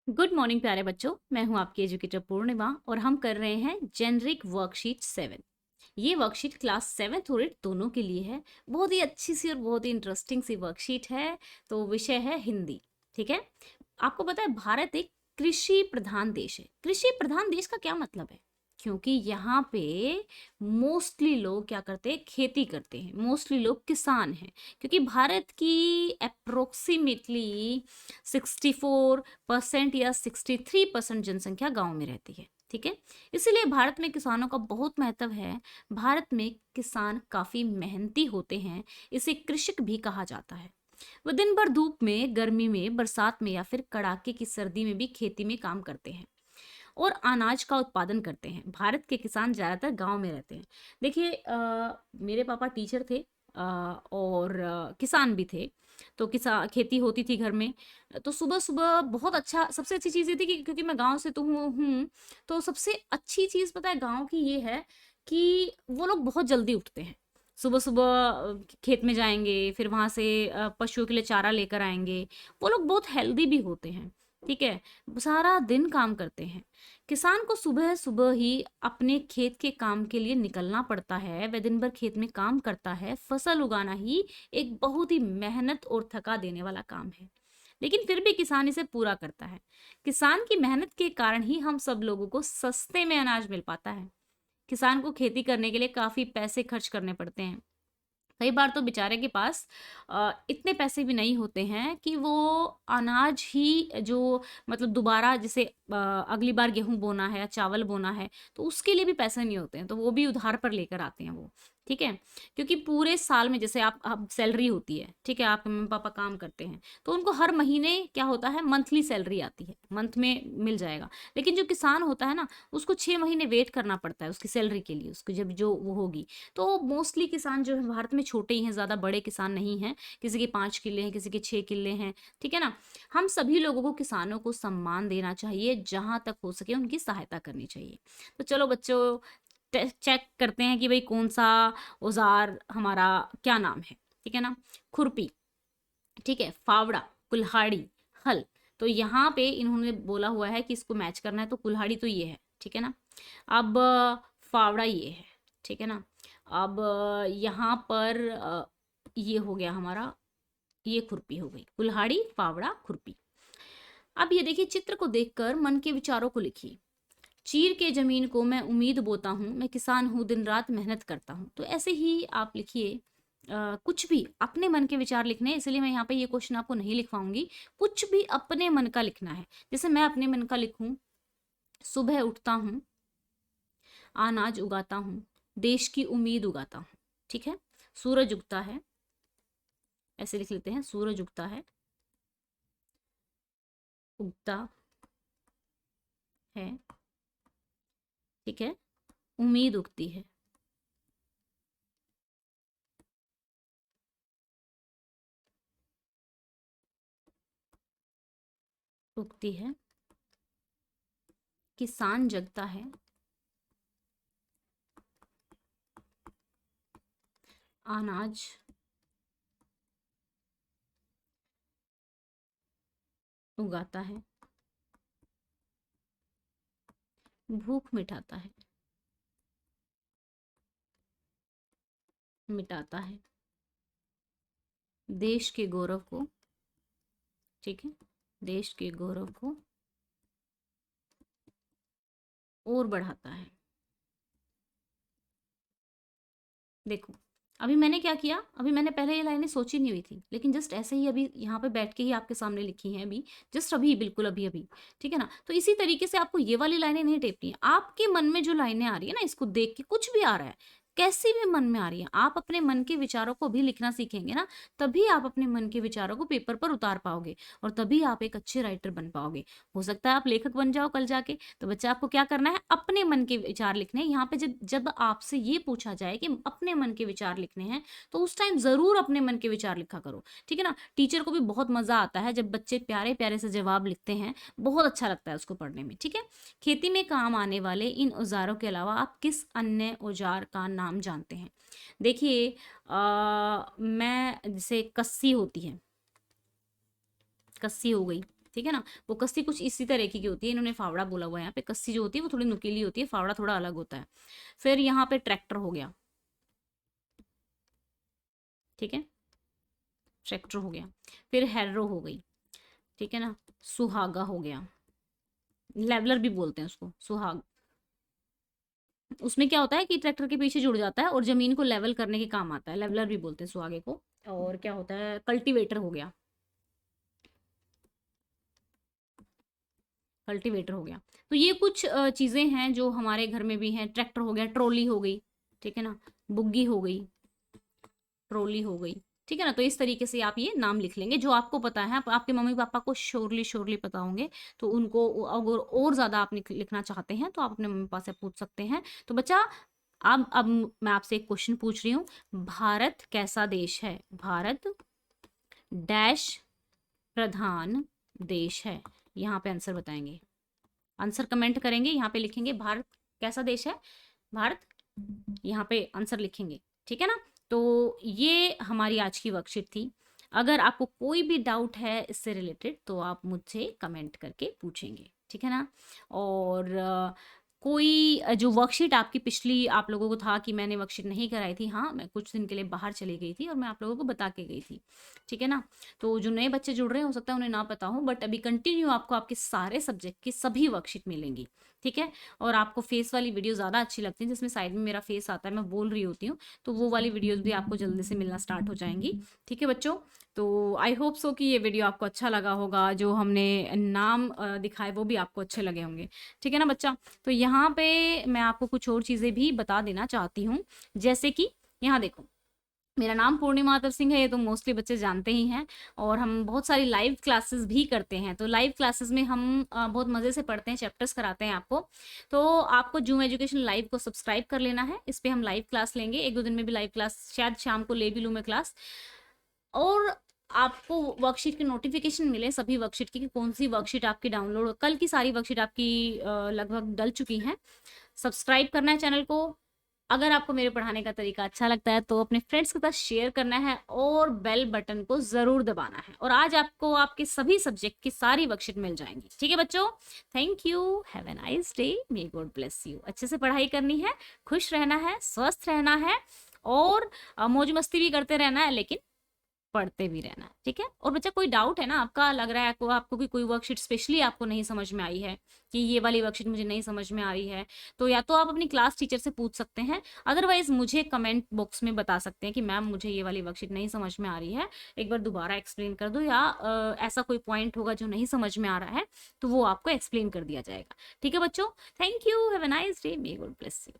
Good morning प्यारे बच्चों। मैं हूं आपकी एजुकेटर पूर्णिमा और हम कर रहे हैं जेनरिक वर्कशीट 7। ये वर्कशीट क्लास 7 और 8 दोनों के लिए है। बहुत ही अच्छी सी और बहुत ही इंटरेस्टिंग सी वर्कशीट है। तो विषय है हिंदी। ठीक है। आपको पता है भारत एक कृषि प्रधान देश है। कृषि प्रधान देश का क्या मतलब है? क्योंकि यहाँ पे मोस्टली लोग क्या करते हैं, खेती करते हैं। मोस्टली लोग किसान हैं। क्योंकि भारत की अप्रोक्सीमेटली 64% या 63% जनसंख्या गांव में रहती है। ठीक है। इसीलिए भारत में किसानों का बहुत महत्व है। भारत में किसान काफी मेहनती होते हैं। इसे कृषक भी कहा जाता है। वो दिन भर धूप में, गर्मी में, बरसात में या फिर कड़ाके की सर्दी में भी खेती में काम करते हैं और अनाज का उत्पादन करते हैं। भारत के किसान ज्यादातर गांव में रहते हैं। देखिए, मेरे पापा टीचर थे और किसान भी थे। तो किसान खेती होती थी घर में। तो सुबह सुबह बहुत अच्छा, सबसे अच्छी चीज़ ये थी कि क्योंकि मैं गांव से तो हूँ, तो सबसे अच्छी चीज़ पता है गांव की ये है कि वो लोग बहुत जल्दी उठते हैं। सुबह सुबह खेत में जाएंगे, फिर वहां से पशुओं के लिए चारा लेकर आएंगे। वो लोग बहुत हेल्दी भी होते हैं। ठीक है। सारा दिन काम करते हैं। किसान को सुबह सुबह ही अपने खेत के काम के लिए निकलना पड़ता है। वह दिन भर खेत में काम करता है। फसल उगाना ही एक बहुत ही मेहनत और थका देने वाला काम है, लेकिन फिर भी किसान इसे पूरा करता है। किसान की मेहनत के कारण ही हम सब लोगों को सस्ते में अनाज मिल पाता है। किसान को खेती करने के लिए काफी पैसे खर्च करने पड़ते हैं। कई बार तो बेचारे के पास इतने पैसे भी नहीं होते हैं कि वो अनाज ही जो मतलब दोबारा जैसे अगली बार गेहूं बोना है या चावल बोना है, तो उसके लिए भी पैसे नहीं होते हैं, तो वो भी उधार पर लेकर आते हैं वो। ठीक है। क्योंकि पूरे साल में जैसे आप सैलरी होती है, ठीक है, आप मम्मी पापा काम करते हैं, तो उनको हर महीने क्या होता है, मंथली सैलरी आती है, मंथ में मिल जाएगा। लेकिन जो किसान होता है ना, उसको 6 महीने वेट करना पड़ता है उसकी सैलरी के लिए, उसकी जब जो वो होगी। तो मोस्टली किसान जो है भारत में छोटे ही हैं, ज़्यादा बड़े किसान नहीं हैं। किसी के 5 किले हैं, किसी के 6 किले हैं। ठीक है ना। हम सभी लोगों को किसानों को सम्मान देना चाहिए, जहां तक हो सके उनकी सहायता करनी चाहिए। तो चलो बच्चों, चेक करते हैं कि भाई कौन सा औजार हमारा क्या नाम है। ठीक है ना। खुरपी, ठीक है, फावड़ा, कुल्हाड़ी, हल। तो यहाँ पे इन्होंने बोला हुआ है कि इसको मैच करना है, तो कुल्हाड़ी तो ये है। ठीक है ना। अब फावड़ा ये है। ठीक है ना। अब यहाँ पर ये हो गया हमारा, ये खुरपी हो गई, कुल्हाड़ी, फावड़ा, खुरपी। अब ये देखिए, चित्र को देखकर मन के विचारों को लिखिए। चीर के जमीन को मैं उम्मीद बोता हूँ, मैं किसान हूँ, दिन रात मेहनत करता हूँ। तो ऐसे ही आप लिखिए। कुछ भी अपने मन के विचार लिखने हैं, इसलिए मैं यहाँ पे ये क्वेश्चन आपको नहीं लिखवाऊंगी। कुछ भी अपने मन का लिखना है। जैसे मैं अपने मन का लिखूं, सुबह उठता हूँ, अनाज उगाता हूँ, देश की उम्मीद उगाता हूँ। ठीक है। सूरज उगता है, ऐसे लिख लेते हैं, सूरज उगता है, उगता है। ठीक है। उम्मीद उगती है। उगती है। किसान जगता है, अनाज उगाता है, भूख मिटाता है, मिटाता है, देश के गौरव को, ठीक है, देश के गौरव को और बढ़ाता है। देखो, अभी मैंने क्या किया, अभी मैंने पहले ये लाइनें सोची नहीं हुई थी, लेकिन जस्ट ऐसे ही अभी यहाँ पे बैठ के ही आपके सामने लिखी हैं अभी, जस्ट अभी, बिल्कुल अभी अभी। ठीक है ना। तो इसी तरीके से आपको ये वाली लाइनें नहीं टेपनी है। आपके मन में जो लाइनें आ रही है ना, इसको देख के कुछ भी आ रहा है, कैसी भी मन में आ रही है, आप अपने मन के विचारों को भी लिखना सीखेंगे ना, तभी आप अपने मन के विचारों को पेपर पर उतार पाओगे और तभी आप एक अच्छे राइटर बन पाओगे। हो सकता है आप लेखक बन जाओ कल जाके। तो बच्चा, आपको क्या करना है, अपने मन के विचार लिखने हैं। यहाँ पे जब जब आपसे ये पूछा जाए कि अपने मन के विचार लिखने हैं, तो उस टाइम जरूर अपने मन के विचार लिखा करो। ठीक है ना। टीचर को भी बहुत मजा आता है जब बच्चे प्यारे प्यारे से जवाब लिखते हैं, बहुत अच्छा लगता है उसको पढ़ने में। ठीक है। खेती में काम आने वाले इन औजारों के अलावा आप किस अन्य औजार का नाम जानते हैं? देखिए, मैं जैसे कस्सी होती है, कस्सी हो गई। ठीक है ना। वो कस्सी कुछ इसी तरीके की होती है, इन्होंने फावड़ा बोला हुआ है यहाँ पे। कस्सी जो होती है वो थोड़ी नुकीली होती है, फावड़ा थोड़ा अलग होता है। फिर यहाँ पे ट्रैक्टर हो गया, ठीक है, ट्रैक्टर हो गया। फिर हैरो हो गई, ठीक है ना। सुहागा हो गया, लेवलर भी बोलते हैं उसको, सुहाग। उसमें क्या होता है कि ट्रैक्टर के पीछे जुड़ जाता है और जमीन को लेवल करने के काम आता है, लेवलर भी बोलते हैं सुहागे को। और क्या होता है, कल्टीवेटर हो गया, कल्टीवेटर हो गया। तो ये कुछ चीजें हैं जो हमारे घर में भी हैं। ट्रैक्टर हो गया, ट्रॉली हो गई, ठीक है ना, बुग्गी हो गई, ट्रॉली हो गई, ठीक है ना। तो इस तरीके से आप ये नाम लिख लेंगे जो आपको पता है। आपके मम्मी पापा को श्योरली श्योरली पता होंगे, तो उनको अगर और ज्यादा आप लिखना चाहते हैं तो आप अपने मम्मी पापा से पूछ सकते हैं। तो बच्चा अब मैं आपसे एक क्वेश्चन पूछ रही हूँ, भारत कैसा देश है? भारत डैश प्रधान देश है? यहाँ पे आंसर बताएंगे, आंसर कमेंट करेंगे, यहाँ पे लिखेंगे भारत कैसा देश है, भारत, यहाँ पे आंसर लिखेंगे, ठीक है ना। तो ये हमारी आज की वर्कशीट थी। अगर आपको कोई भी डाउट है इससे रिलेटेड तो आप मुझसे कमेंट करके पूछेंगे, ठीक है ना। और कोई जो वर्कशीट आपकी पिछली आप लोगों को था कि मैंने वर्कशीट नहीं कराई थी, हाँ मैं कुछ दिन के लिए बाहर चली गई थी और मैं आप लोगों को बता के गई थी, ठीक है ना। तो जो नए बच्चे जुड़ रहे हैं हो सकता है उन्हें ना पता हो, बट अभी कंटिन्यू आपको आपके सारे सब्जेक्ट की सभी वर्कशीट मिलेंगी, ठीक है। और आपको फेस वाली वीडियो ज़्यादा अच्छी लगती है जिसमें साइड में मेरा फेस आता है, मैं बोल रही होती हूँ, तो वो वाली वीडियोज़ भी आपको जल्दी से मिलना स्टार्ट हो जाएंगी, ठीक है बच्चों। तो आई होप सो कि ये वीडियो आपको अच्छा लगा होगा, जो हमने नाम दिखाए वो भी आपको अच्छे लगे होंगे, ठीक है ना बच्चा। तो यहाँ पे मैं आपको कुछ और चीज़ें भी बता देना चाहती हूँ, जैसे कि यहाँ देखो, मेरा नाम पूर्णिमा आतर सिंह है, ये तो मोस्टली बच्चे जानते ही हैं। और हम बहुत सारी लाइव क्लासेस भी करते हैं। तो लाइव क्लासेस में हम बहुत मज़े से पढ़ते हैं, चैप्टर्स कराते हैं आपको। तो आपको जूम एजुकेशन लाइव को सब्सक्राइब कर लेना है, इस पर हम लाइव क्लास लेंगे, एक दो दिन में भी लाइव क्लास, शायद शाम को ले भी लूँ मैं क्लास। और आपको वर्कशीट की नोटिफिकेशन मिले सभी वर्कशीट की कि कौन सी वर्कशीट आपकी डाउनलोड, कल की सारी वर्कशीट आपकी लगभग डल चुकी हैं। सब्सक्राइब करना है चैनल को। अगर आपको मेरे पढ़ाने का तरीका अच्छा लगता है तो अपने फ्रेंड्स के साथ शेयर करना है और बेल बटन को जरूर दबाना है। और आज आपको आपके सभी सब्जेक्ट की सारी वर्कशीट मिल जाएंगी, ठीक है बच्चों। Thank you, have a nice day, may God bless you. अच्छे से पढ़ाई करनी है, खुश रहना है, स्वस्थ रहना है और मौज मस्ती भी करते रहना है, लेकिन पढ़ते भी रहना है, ठीक है। और बच्चा कोई डाउट है ना आपका, लग रहा है आपको कि कोई वर्कशीट स्पेशली आपको नहीं समझ में आई है, कि ये वाली वर्कशीट मुझे नहीं समझ में आ रही है, तो या तो आप अपनी क्लास टीचर से पूछ सकते हैं, अदरवाइज मुझे कमेंट बॉक्स में बता सकते हैं कि मैम मुझे ये वाली वर्कशीट नहीं समझ में आ रही है, एक बार दोबारा एक्सप्लेन कर दो, या ऐसा कोई पॉइंट होगा जो नहीं समझ में आ रहा है तो वो आपको एक्सप्लेन कर दिया जाएगा, ठीक है बच्चों। Thank you, have a nice day, may God bless you.